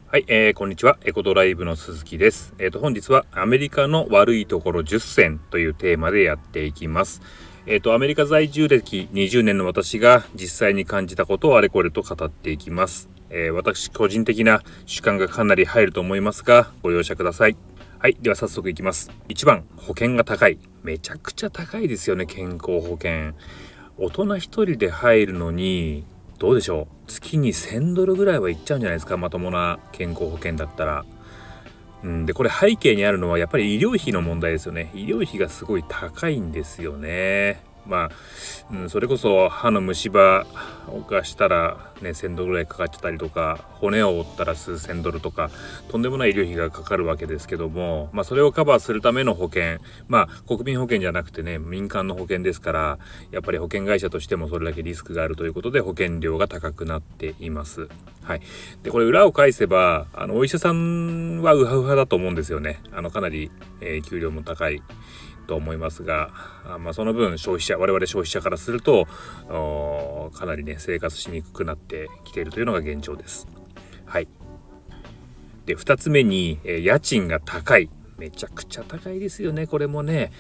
はい、こんにちは。エコドライブの鈴木です。本日はアメリカの悪いところ10選というテーマでやっていきます。アメリカ在住歴20年の私が実際に感じたことをあれこれと語っていきます。私個人的な主観がかなり入ると思いますが、ご容赦ください。はい、では早速いきます。1番、保険が高い。めちゃくちゃ高いですよね、健康保険。大人一人で入るのにどうでしょう、月に$1000ぐらいはいっちゃうんじゃないですか、まともな健康保険だったら。でこれ背景にあるのはやっぱり医療費の問題ですよね。医療費がすごい高いんですよね。それこそ歯の虫歯がしたらね$1000ぐらいかかっちゃったりとか、骨を折ったら数千ドルとか、とんでもない医療費がかかるわけですけども、それをカバーするための保険、国民保険じゃなくてね、民間の保険ですから、やっぱり保険会社としてもそれだけリスクがあるということで保険料が高くなっています。はい。でこれ裏を返せばお医者さんはウハウハだと思うんですよね。かなり、給料も高いと思いますが、その分我々消費者からするとかなりね生活しにくくなってきているというのが現状です。はい。で2つ目に、家賃が高い。めちゃくちゃ高いですよね。これもね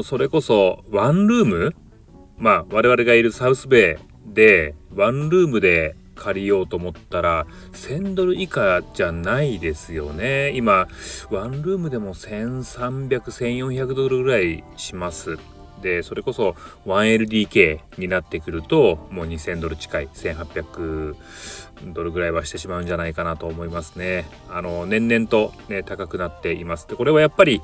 それこそワンルーム、我々がいるサウスベイでワンルームで借りようと思ったら$1000以下じゃないですよね。今ワンルームでも1300、1400ドルぐらいします。でそれこそ 1LDK になってくるともう$2000近い1800ドルぐらいはしてしまうんじゃないかなと思いますね。年々とね高くなっています。でこれはやっぱり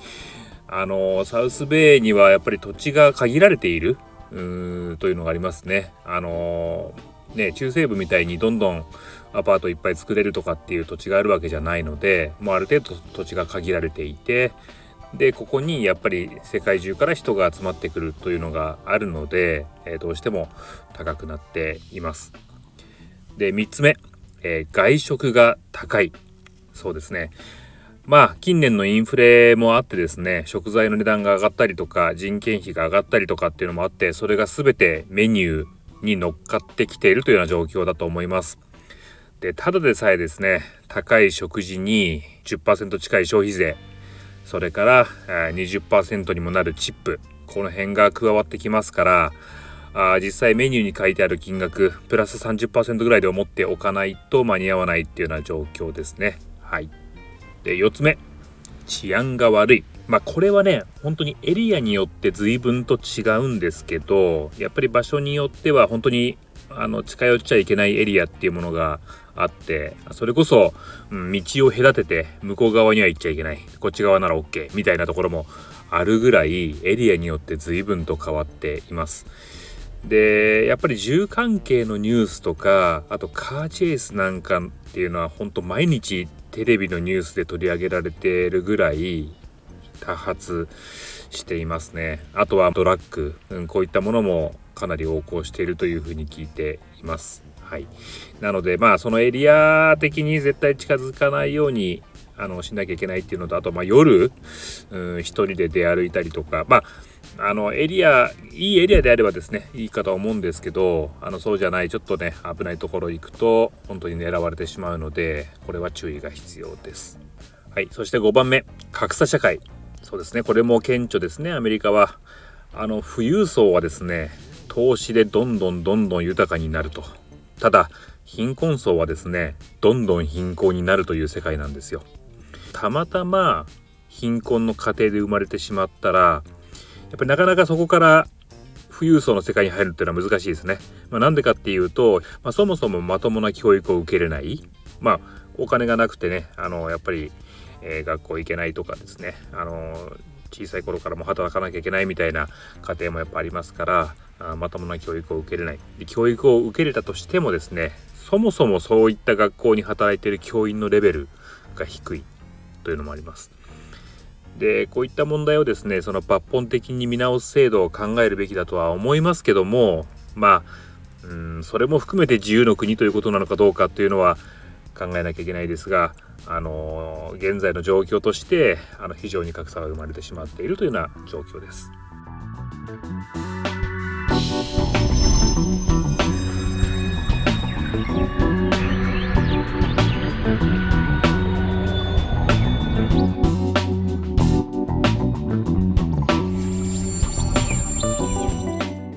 サウスベイにはやっぱり土地が限られているというのがありますね。中西部みたいにどんどんアパートいっぱい作れるとかっていう土地があるわけじゃないので、もうある程度土地が限られていて、でここにやっぱり世界中から人が集まってくるというのがあるので、どうしても高くなっています。で3つ目、外食が高い。そうですね。近年のインフレもあってですね、食材の値段が上がったりとか人件費が上がったりとかっていうのもあって、それが全てメニューに乗っかってきているというような状況だと思います。でただでさえですね、高い食事に 10% 近い消費税、それから20% にもなるチップ、この辺が加わってきますから、実際メニューに書いてある金額プラス 30% ぐらいで思っておかないと間に合わないっていうような状況ですね。はい。で4つ目、治安が悪い。これはね本当にエリアによって随分と違うんですけど、やっぱり場所によっては本当に近寄っちゃいけないエリアっていうものがあって、それこそ、道を隔てて向こう側には行っちゃいけない、こっち側なら OK みたいなところもあるぐらいエリアによって随分と変わっています。でやっぱり銃関係のニュースとか、あとカーチェイスなんかっていうのは本当毎日テレビのニュースで取り上げられているぐらい多発していますね。あとはドラッグ、こういったものもかなり横行しているというふうに聞いています。はい。なのでそのエリア的に絶対近づかないようにしなきゃいけないっていうのと、あと夜一人で出歩いたりとか、いいエリアであればですねいいかと思うんですけど、そうじゃないちょっとね危ないところ行くと本当に狙われてしまうので、これは注意が必要です。はい。そして5番目、格差社会。そうですね、これも顕著ですね。アメリカは富裕層はですね投資でどんどん豊かになると。ただ貧困層はですねどんどん貧困になるという世界なんですよ。たまたま貧困の家庭で生まれてしまったら、やっぱりなかなかそこから富裕層の世界に入るっていうのは難しいですね。なんでかっていうと、そもそもまともな教育を受けれない、お金がなくてねやっぱり、学校行けないとかですね、小さい頃からも働かなきゃいけないみたいな家庭もやっぱありますから、まともな教育を受けれない。で教育を受けれたとしてもですね、そもそもそういった学校に働いている教員のレベルが低いというのもあります。でこういった問題をですね、その抜本的に見直す制度を考えるべきだとは思いますけども、それも含めて自由の国ということなのかどうかというのは考えなきゃいけないですが、現在の状況として非常に格差が生まれてしまっているというような状況です。